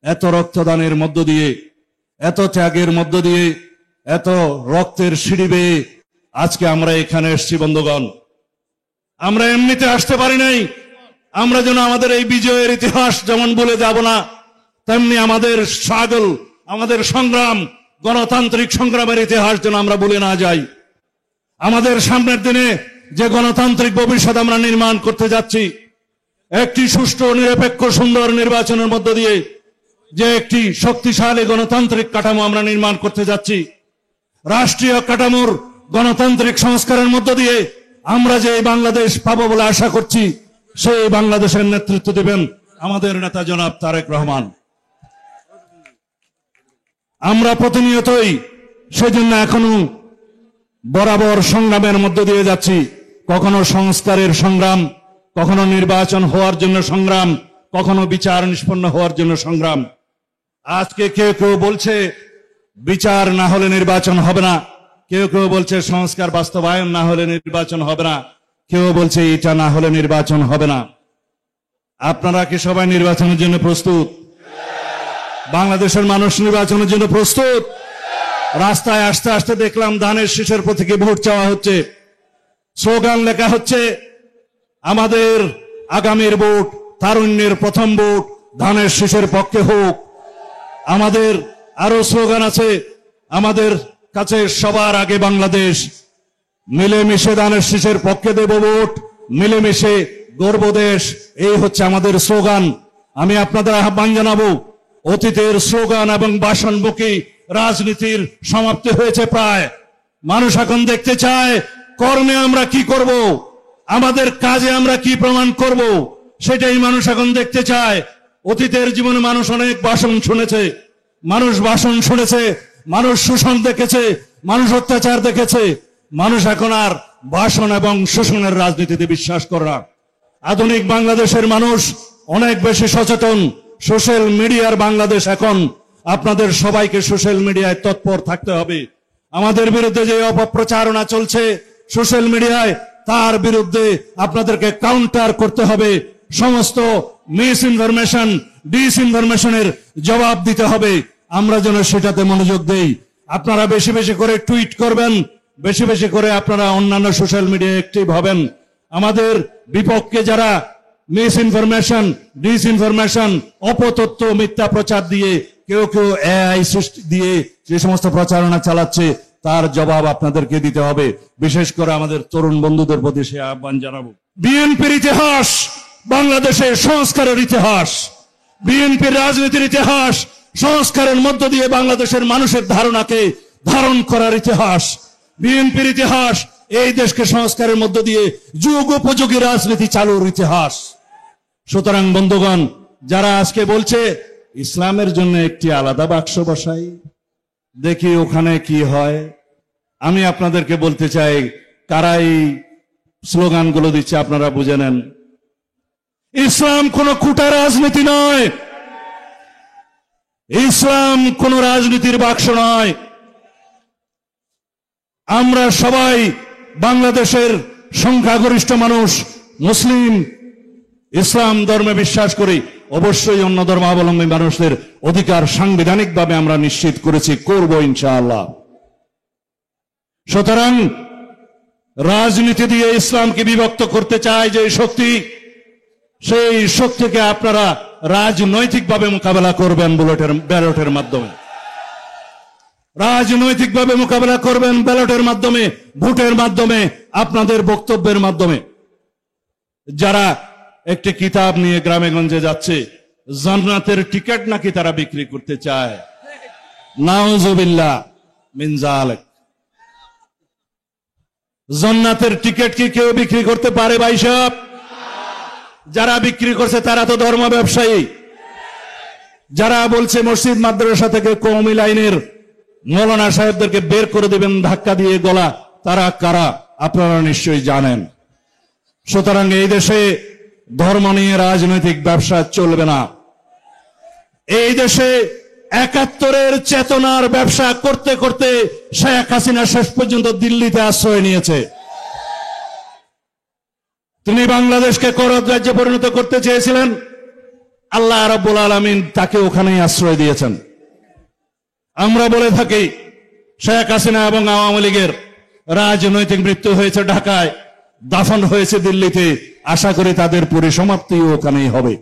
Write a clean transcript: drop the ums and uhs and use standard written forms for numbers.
এত রক্তদানের মধ্য দিয়ে, এত ত্যাগের মধ্য দিয়ে, এত রক্তের সিঁড়ি বেয়ে আজকে আমরা এখানে এসেছি বন্ধুগণ। আমরা এমনিতে আসতে পারি নাই। আমরা যেন আমাদের এই বিজয়ের ইতিহাস যেমন বলে যাব না, তেমনি আমাদের স্ট্রাগল, আমাদের সংগ্রাম, গণতান্ত্রিক সংগ্রামের ইতিহাস যেন আমরা বলে না যাই। আমাদের সামনের দিনে যে গণতান্ত্রিক ভবিষ্যৎ আমরা নির্মাণ করতে যাচ্ছি, একটি সুষ্ঠু, নিরপেক্ষ, সুন্দর নির্বাচনের মধ্য দিয়ে যে একটি শক্তিশালী গণতান্ত্রিক কাঠামো আমরা নির্মাণ করতে যাচ্ছি, রাষ্ট্রীয় কাঠামোর গণতান্ত্রিক সংস্কারের মধ্য দিয়ে আমরা যে বাংলাদেশ পাবো বলে আশা করছি, সেই বাংলাদেশের নেতৃত্ব দেবেন আমাদের নেতা জনাব তারেক রহমান। আমরা প্রতিনিয়তই সেজন্য এখনো বরাবর সংগ্রামের মধ্য দিয়ে যাচ্ছি। কখনো সংস্কারের সংগ্রাম, কখনো নির্বাচন হওয়ার জন্য সংগ্রাম, কখনো বিচার নিষ্পন্ন হওয়ার জন্য সংগ্রাম। আজকে কেউ কেউ বলছে বিচার না হলে নির্বাচন হবে না, কেউ কেউ বলছে সংস্কার বাস্তবায়ন না হলে নির্বাচন হবে না, কেউ বলছে এটা না হলে নির্বাচন হবে না। আপনারা কি সবাই নির্বাচনের জন্য প্রস্তুত? বাংলাদেশের মানুষ নির্বাচনের জন্য প্রস্তুত? রাস্তায় আসতে আসতে দেখলাম ধানের শীষের প্রতীকে ভোট চাওয়া হচ্ছে, স্লোগান লেখা হচ্ছে, আমাদের আগামীর ভোট, তারুণ্যের প্রথম ভোট ধানের শীষের পক্ষে হোক। আমাদের আরো স্লোগান আছে, আমাদের কাছে সবার আগে বাংলাদেশ, মিলেমিশে ধানের শীষের পক্ষে দেব ভোট, মিলেমিশে গর্ব দেশ। এই হচ্ছে আমাদের স্লোগান। আমি আপনাদের আহ্বান জানাবো, অতীতের স্লোগান এবং ভাষণমুখী রাজনীতির সমাপ্তি হয়েছে প্রায়। মানুষ এখন দেখতে চায় কর্মে আমরা কি করব, আমাদের কাজে আমরা কি প্রমাণ করব, সেটাই মানুষ এখন দেখতে চায়। অতীতের জীবনে মানুষ অনেক ভাষণ শুনেছে, মানুষ ভাষণ শুনেছে, মানুষ শোষণ দেখেছে, মানুষ অত্যাচার দেখেছে। মানুষ এখন আর ভাষণ এবং শোষণের রাজনীতিতে বিশ্বাস করে না। আধুনিক বাংলাদেশের মানুষ অনেক বেশি সচেতন। সোশ্যাল মিডিয়ার বাংলাদেশ এখন। আপনাদের সবাইকে সোশ্যাল মিডিয়ায় তৎপর থাকতে হবে। আমাদের বিরুদ্ধে যে অপপ্রচারণা চলছে সোশ্যাল মিডিয়ায়, তার বিরুদ্ধে আপনাদেরকে কাউন্টার করতে হবে। সমস্ত মিস ইনফরমেশন, ডিসইনফরমেশনের জবাব দিতে হবে। আমরা যেন সেটাতে মনোযোগ দেই। আপনারা বেশি বেশি করে টুইট করবেন, বেশি বেশি করে আপনারা অন্যান্য সোশ্যাল মিডিয়ায় অ্যাক্টিভ হবেন। আমাদের বিপক্ষে যারা মিস ইনফরমেশন, ডিসইনফরমেশন, অপতথ্য, মিথ্যা প্রচার দিয়ে, কেউ কেউ এআই সৃষ্টি দিয়ে যে সমস্ত প্রচারণা চালাচ্ছে, তার জবাব আপনাদেরকে দিতে হবে। বিশেষ করে আমাদের তরুণ বন্ধুদের প্রতি সে আহ্বান জানাবো। বিএনপির ইতিহাস বাংলাদেশের সংস্কারের ইতিহাস, বিএনপির রাজনীতির ইতিহাস সংস্কারের মধ্য দিয়ে বাংলাদেশের মানুষের ধারণাকে ধারণ করার ইতিহাস। বিএনপির ইতিহাস এই দেশকে সংস্কারের মধ্য দিয়ে যুগ উপযোগী রাজনীতি চালুর ইতিহাস। সুতরাং বন্ধুগণ, যারা আজকে বলছে ইসলামের জন্য একটি আলাদা বাক্স বসাই, দেখি ওখানে কি হয়, আমি আপনাদেরকে বলতে চাই, কারা এই স্লোগানগুলো দিচ্ছে আপনারা বুঝে নেন। ইসলাম কোন কুটা রাজনীতি নয়, ইসলাম কোন রাজনীতির বাক্স নয়। আমরা সবাই বাংলাদেশের সংখ্যাগরিষ্ঠ মানুষ মুসলিম, ইসলাম ধর্মে বিশ্বাস করি। অবশ্যই অন্য ধর্মাবলম্বী মানুষদের অধিকার সাংবিধানিকভাবে আমরা নিশ্চিত করেছি, করব ইনশাআল্লাহ। সুতরাং রাজনীতি দিয়ে ইসলামকে বিভক্ত করতে চায় যে শক্তি, সেই শক্তিকে আপনারা রাজনৈতিকভাবে মোকাবেলা করবেন ব্যালটের মাধ্যমে। রাজনৈতিকভাবে মোকাবেলা করবেন ব্যালটের মাধ্যমে, ভোটের মাধ্যমে, আপনাদের বক্তব্যের মাধ্যমে। যারা একটি কিতাব নিয়ে গ্রামে গঞ্জে যাচ্ছে, জান্নাতের টিকিট নাকি তারা বিক্রি করতে চায়, নাউজুবিল্লাহ মিন যালিক। জান্নাতের টিকিট কি কেউ বিক্রি করতে পারে ভাই সাহেব? যারা বিক্রি করছে তারা তো ধর্ম ব্যবসায়ী। যারা বলছে মসজিদ মাদ্রাসা থেকে কওমি লাইনের মৌলানা সাহেবদেরকে বের করে দেবেন ধাক্কা দিয়ে গলা, তারা কারা আপনারা নিশ্চয়ই জানেন। সুতরাং এই দেশে ধর্ম নিয়ে রাজনৈতিক ব্যবসা চলবে না। এই দেশে ৭১-এর চেতনার ব্যবসা করতে করতে শেখ হাসিনা শেষ পর্যন্ত দিল্লিতে আশ্রয় নিয়েছে। তিনি বাংলাদেশকে করদ রাজ্যে পরিণত করতে চেয়েছিলেন, আল্লাহ রাব্বুল আলামিন তাকে ওখানেই আশ্রয় দিয়েছেন। আমরা বলে থাকি শেখ হাসিনা এবং আওয়ামী লীগের রাজনৈতিক মৃত্যু হয়েছে ঢাকায়, দাফন হয়েছে দিল্লিতে, আশা করি তাদের পরিসমাপ্তিও ওখানেই হবে।